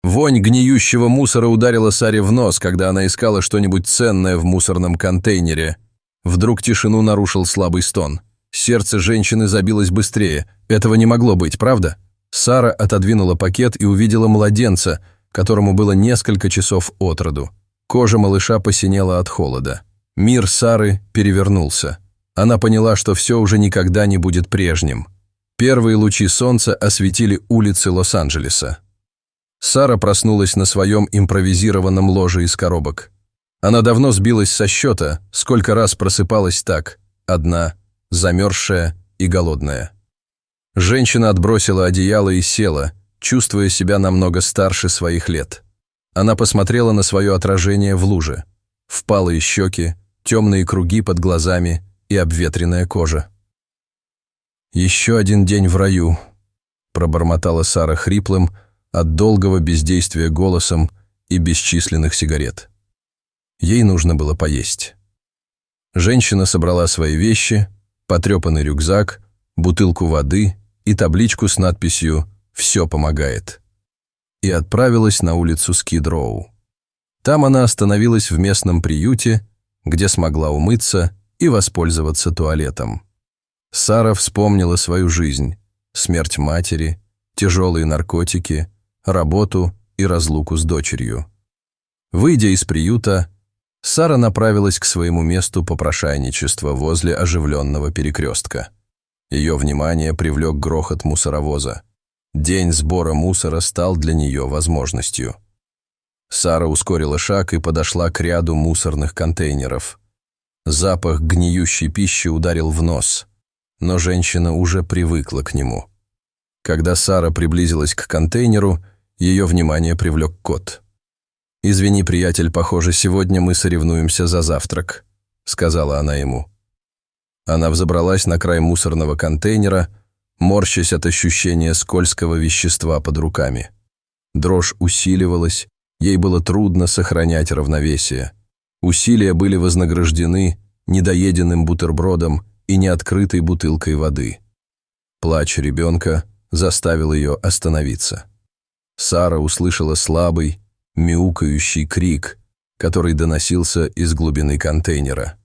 Вонь гниющего мусора ударила Саре в нос, когда она искала что-нибудь ценное в мусорном контейнере. Вдруг тишину нарушил слабый стон. Сердце женщины забилось быстрее. Этого не могло быть, правда? Сара отодвинула пакет и увидела младенца, которому было несколько часов от роду. Кожа малыша посинела от холода. Мир Сары перевернулся. Она поняла, что все уже никогда не будет прежним. Первые лучи солнца осветили улицы Лос-Анджелеса. Сара проснулась на своем импровизированном ложе из коробок. Она давно сбилась со счета, сколько раз просыпалась так, одна, замерзшая и голодная. Женщина отбросила одеяло и села, чувствуя себя намного старше своих лет. Она посмотрела на свое отражение в луже. Впалые щеки, темные круги под глазами и обветренная кожа. «Еще один день в раю», – пробормотала Сара хриплым, от долгого бездействия голосом и бесчисленных сигарет. Ей нужно было поесть. Женщина собрала свои вещи, потрепанный рюкзак, бутылку воды и табличку с надписью «Все помогает» и отправилась на улицу Скид-Роу. Там она остановилась в местном приюте, где смогла умыться и воспользоваться туалетом. Сара вспомнила свою жизнь, смерть матери, тяжелые наркотики, работу и разлуку с дочерью. Выйдя из приюта, Сара направилась к своему месту попрошайничества возле оживленного перекрестка. Ее внимание привлек грохот мусоровоза. День сбора мусора стал для нее возможностью. Сара ускорила шаг и подошла к ряду мусорных контейнеров. Запах гниющей пищи ударил в нос, но женщина уже привыкла к нему. Когда Сара приблизилась к контейнеру, ее внимание привлек кот. «Извини, приятель, похоже, сегодня мы соревнуемся за завтрак», — сказала она ему. Она взобралась на край мусорного контейнера, морщась от ощущения скользкого вещества под руками. Дрожь усиливалась, ей было трудно сохранять равновесие. Усилия были вознаграждены недоеденным бутербродом и неоткрытой бутылкой воды. Плач ребенка заставил ее остановиться. Сара услышала слабый, мяукающий крик, который доносился из глубины контейнера.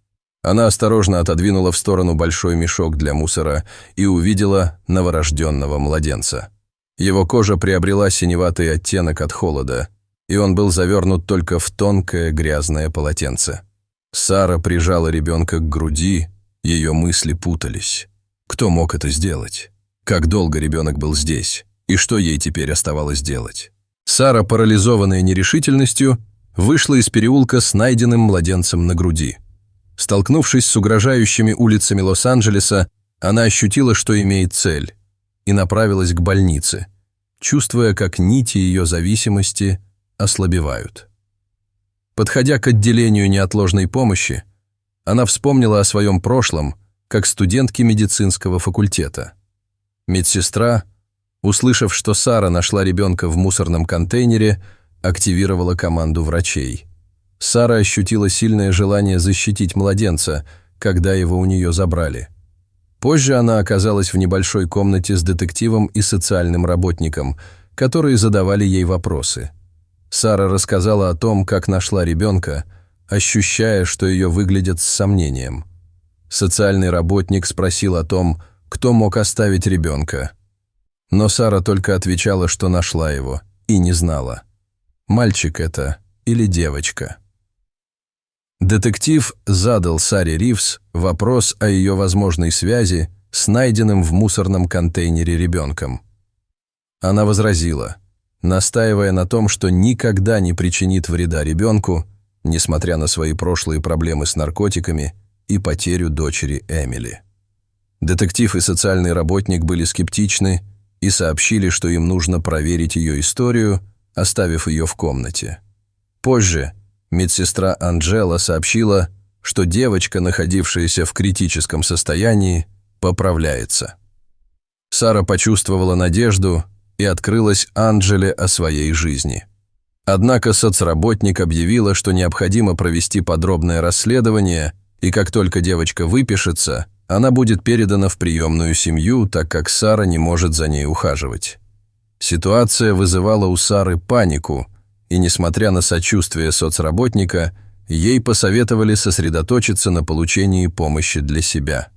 Она осторожно отодвинула в сторону большой мешок для мусора и увидела новорожденного младенца. Его кожа приобрела синеватый оттенок от холода, и он был завернут только в тонкое грязное полотенце. Сара прижала ребенка к груди, ее мысли путались. Кто мог это сделать? Как долго ребенок был здесь? И что ей теперь оставалось делать? Сара, парализованная нерешительностью, вышла из переулка с найденным младенцем на груди. Столкнувшись с угрожающими улицами Лос-Анджелеса, она ощутила, что имеет цель, и направилась к больнице, чувствуя, как нити ее зависимости ослабевают. Подходя к отделению неотложной помощи, она вспомнила о своем прошлом как студентке медицинского факультета. Медсестра, услышав, что Сара нашла ребенка в мусорном контейнере, активировала команду врачей. Сара ощутила сильное желание защитить младенца, когда его у нее забрали. Позже она оказалась в небольшой комнате с детективом и социальным работником, которые задавали ей вопросы. Сара рассказала о том, как нашла ребенка, ощущая, что ее выглядят с сомнением. Социальный работник спросил о том, кто мог оставить ребенка. Но Сара только отвечала, что нашла его, и не знала, мальчик это или девочка. Детектив задал Саре Ривз вопрос о ее возможной связи с найденным в мусорном контейнере ребенком. Она возразила, настаивая на том, что никогда не причинит вреда ребенку, несмотря на свои прошлые проблемы с наркотиками и потерю дочери Эмили. Детектив и социальный работник были скептичны и сообщили, что им нужно проверить ее историю, оставив ее в комнате. Позже медсестра Анджела сообщила, что девочка, находившаяся в критическом состоянии, поправляется. Сара почувствовала надежду и открылась Анджеле о своей жизни. Однако соцработник объявила, что необходимо провести подробное расследование, и как только девочка выпишется, она будет передана в приемную семью, так как Сара не может за ней ухаживать. Ситуация вызывала у Сары панику, и, несмотря на сочувствие соцработника, ей посоветовали сосредоточиться на получении помощи для себя.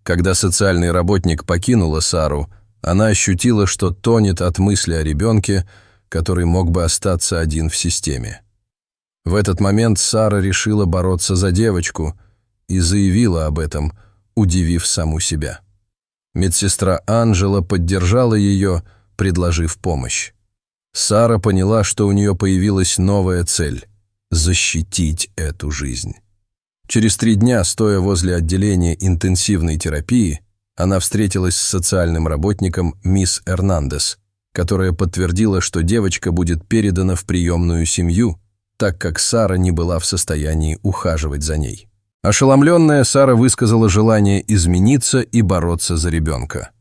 Когда социальный работник покинула Сару, она ощутила, что тонет от мысли о ребенке, который мог бы остаться один в системе. В этот момент Сара решила бороться за девочку и заявила об этом, удивив саму себя. Медсестра Анджела поддержала ее, предложив помощь. Сара поняла, что у нее появилась новая цель – защитить эту жизнь. Через 3 дня, стоя возле отделения интенсивной терапии, она встретилась с социальным работником мисс Эрнандес, которая подтвердила, что девочка будет передана в приемную семью, так как Сара не была в состоянии ухаживать за ней. Ошеломленная, Сара высказала желание измениться и бороться за ребенка.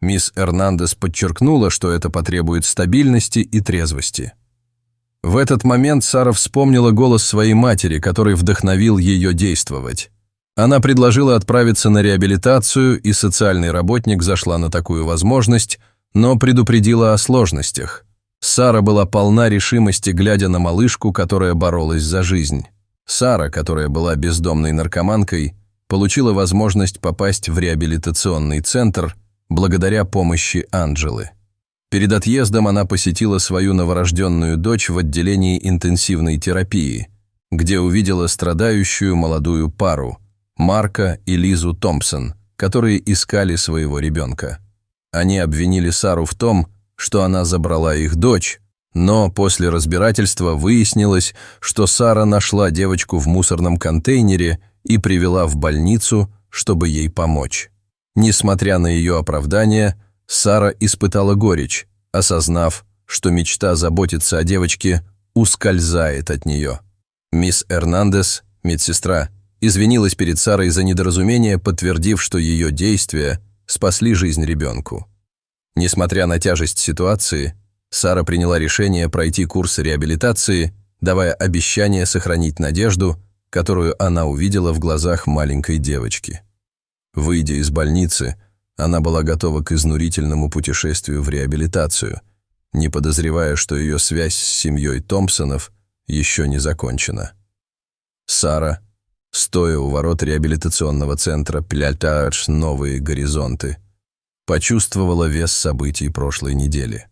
Мисс Эрнандес подчеркнула, что это потребует стабильности и трезвости. В этот момент Сара вспомнила голос своей матери, который вдохновил ее действовать. Она предложила отправиться на реабилитацию, и социальный работник зашла на такую возможность, но предупредила о сложностях. Сара была полна решимости, глядя на малышку, которая боролась за жизнь. Сара, которая была бездомной наркоманкой, получила возможность попасть в реабилитационный центр благодаря помощи Анджелы. Перед отъездом она посетила свою новорожденную дочь в отделении интенсивной терапии, где увидела страдающую молодую пару – Марка и Лизу Томпсон, которые искали своего ребенка. Они обвинили Сару в том, что она забрала их дочь, но после разбирательства выяснилось, что Сара нашла девочку в мусорном контейнере и привела в больницу, чтобы ей помочь. Несмотря на ее оправдание, Сара испытала горечь, осознав, что мечта заботиться о девочке ускользает от нее. Мисс Эрнандес, медсестра, извинилась перед Сарой за недоразумение, подтвердив, что ее действия спасли жизнь ребенку. Несмотря на тяжесть ситуации, Сара приняла решение пройти курс реабилитации, давая обещание сохранить надежду, которую она увидела в глазах маленькой девочки. Выйдя из больницы, она была готова к изнурительному путешествию в реабилитацию, не подозревая, что ее связь с семьей Томпсонов еще не закончена. Сара, стоя у ворот реабилитационного центра «Пляж Новые горизонты», почувствовала вес событий прошлой недели.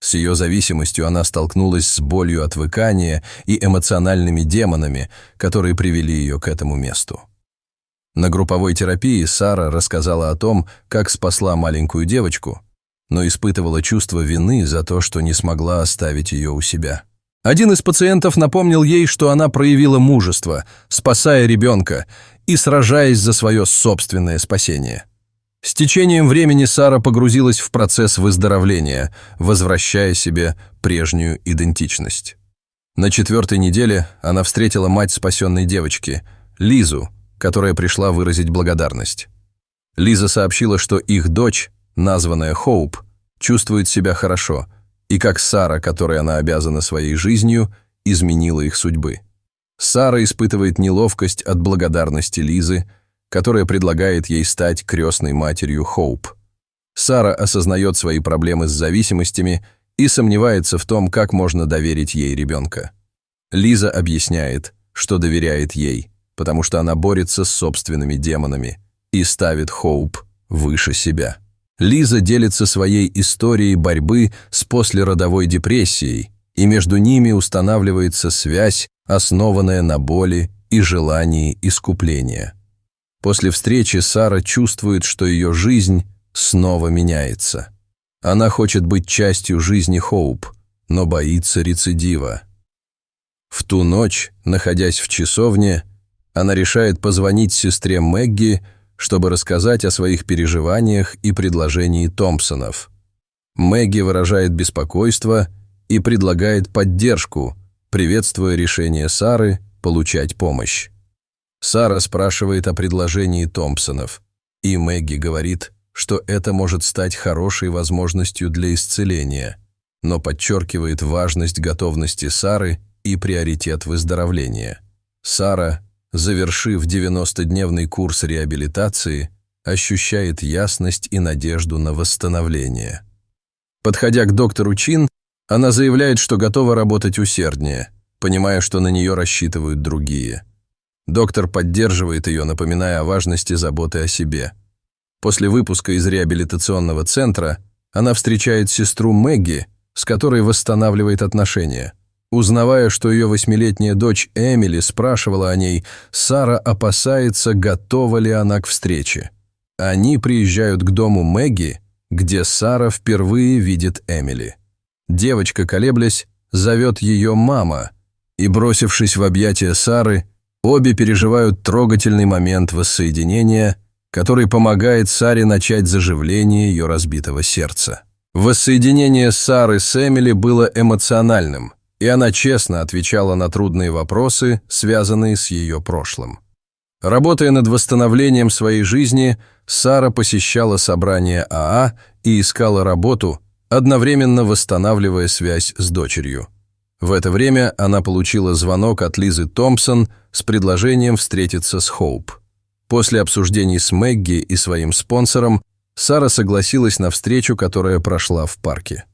С ее зависимостью она столкнулась с болью отвыкания и эмоциональными демонами, которые привели ее к этому месту. На групповой терапии Сара рассказала о том, как спасла маленькую девочку, но испытывала чувство вины за то, что не смогла оставить ее у себя. Один из пациентов напомнил ей, что она проявила мужество, спасая ребенка и сражаясь за свое собственное спасение. С течением времени Сара погрузилась в процесс выздоровления, возвращая себе прежнюю идентичность. На 4-й неделе она встретила мать спасенной девочки, Лизу, которая пришла выразить благодарность. Лиза сообщила, что их дочь, названная Хоуп, чувствует себя хорошо, и как Сара, которой она обязана своей жизнью, изменила их судьбы. Сара испытывает неловкость от благодарности Лизы, которая предлагает ей стать крестной матерью Хоуп. Сара осознает свои проблемы с зависимостями и сомневается в том, как можно доверить ей ребенка. Лиза объясняет, что доверяет ей, потому что она борется с собственными демонами и ставит Хоуп выше себя. Лиза делится своей историей борьбы с послеродовой депрессией, и между ними устанавливается связь, основанная на боли и желании искупления. После встречи Сара чувствует, что ее жизнь снова меняется. Она хочет быть частью жизни Хоуп, но боится рецидива. В ту ночь, находясь в часовне, она решает позвонить сестре Мэгги, чтобы рассказать о своих переживаниях и предложении Томпсонов. Мэгги выражает беспокойство и предлагает поддержку, приветствуя решение Сары получать помощь. Сара спрашивает о предложении Томпсонов, и Мэгги говорит, что это может стать хорошей возможностью для исцеления, но подчеркивает важность готовности Сары и приоритет выздоровления. Сара, завершив 90-дневный курс реабилитации, ощущает ясность и надежду на восстановление. Подходя к доктору Чин, она заявляет, что готова работать усерднее, понимая, что на нее рассчитывают другие. Доктор поддерживает ее, напоминая о важности заботы о себе. После выпуска из реабилитационного центра она встречает сестру Мэгги, с которой восстанавливает отношения. Узнавая, что ее 8-летняя дочь Эмили спрашивала о ней, Сара опасается, готова ли она к встрече. Они приезжают к дому Мэгги, где Сара впервые видит Эмили. Девочка, колеблясь, зовет ее «мама», и, бросившись в объятия Сары, обе переживают трогательный момент воссоединения, который помогает Саре начать заживление ее разбитого сердца. Воссоединение Сары с Эмили было эмоциональным, и она честно отвечала на трудные вопросы, связанные с ее прошлым. Работая над восстановлением своей жизни, Сара посещала собрания АА и искала работу, одновременно восстанавливая связь с дочерью. В это время она получила звонок от Лизы Томпсон с предложением встретиться с Хоуп. После обсуждений с Мэгги и своим спонсором Сара согласилась на встречу, которая прошла в парке.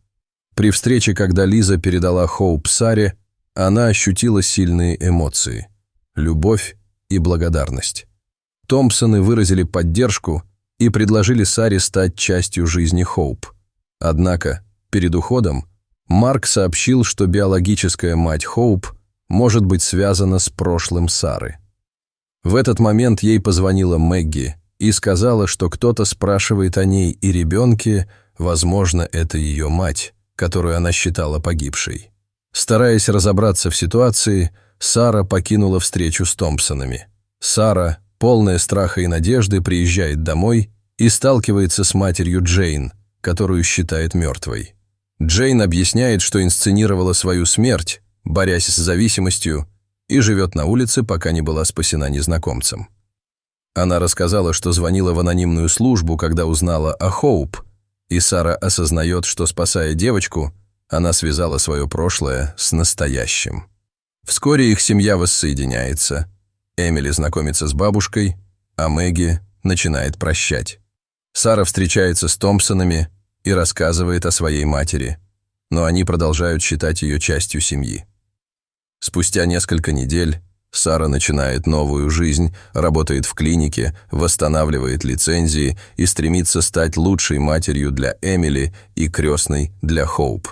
При встрече, когда Лиза передала Хоуп Саре, она ощутила сильные эмоции – любовь и благодарность. Томпсоны выразили поддержку и предложили Саре стать частью жизни Хоуп. Однако, перед уходом, Марк сообщил, что биологическая мать Хоуп может быть связана с прошлым Сары. В этот момент ей позвонила Мэгги и сказала, что кто-то спрашивает о ней и ребенке, возможно, это ее мать, которую она считала погибшей. Стараясь разобраться в ситуации, Сара покинула встречу с Томпсонами. Сара, полная страха и надежды, приезжает домой и сталкивается с матерью Джейн, которую считает мертвой. Джейн объясняет, что инсценировала свою смерть, борясь с зависимостью, и живет на улице, пока не была спасена незнакомцем. Она рассказала, что звонила в анонимную службу, когда узнала о Хоуп, и Сара осознает, что, спасая девочку, она связала свое прошлое с настоящим. Вскоре их семья воссоединяется. Эмили знакомится с бабушкой, а Мэгги начинает прощать. Сара встречается с Томпсонами и рассказывает о своей матери, но они продолжают считать ее частью семьи. Спустя несколько недель Сара начинает новую жизнь, работает в клинике, восстанавливает лицензии и стремится стать лучшей матерью для Эмили и крестной для Хоуп.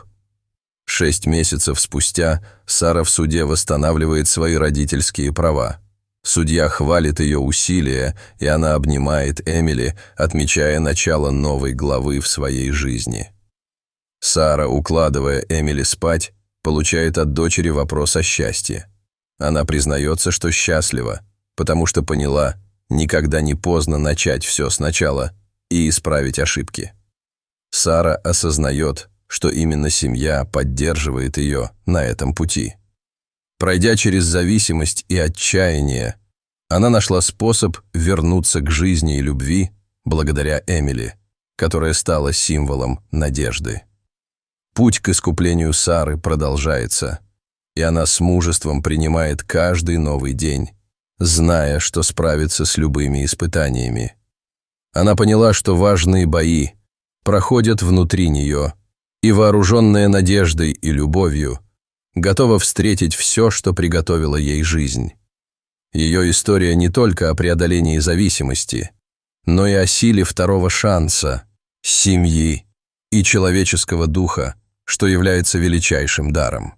6 месяцев спустя Сара в суде восстанавливает свои родительские права. Судья хвалит ее усилия, и она обнимает Эмили, отмечая начало новой главы в своей жизни. Сара, укладывая Эмили спать, получает от дочери вопрос о счастье. Она признается, что счастлива, потому что поняла, никогда не поздно начать все сначала и исправить ошибки. Сара осознает, что именно семья поддерживает ее на этом пути. Пройдя через зависимость и отчаяние, она нашла способ вернуться к жизни и любви благодаря Эмили, которая стала символом надежды. Путь к искуплению Сары продолжается, и она с мужеством принимает каждый новый день, зная, что справится с любыми испытаниями. Она поняла, что важные бои проходят внутри нее, и, вооруженная надеждой и любовью, готова встретить все, что приготовила ей жизнь. Ее история не только о преодолении зависимости, но и о силе второго шанса, семьи и человеческого духа, что является величайшим даром.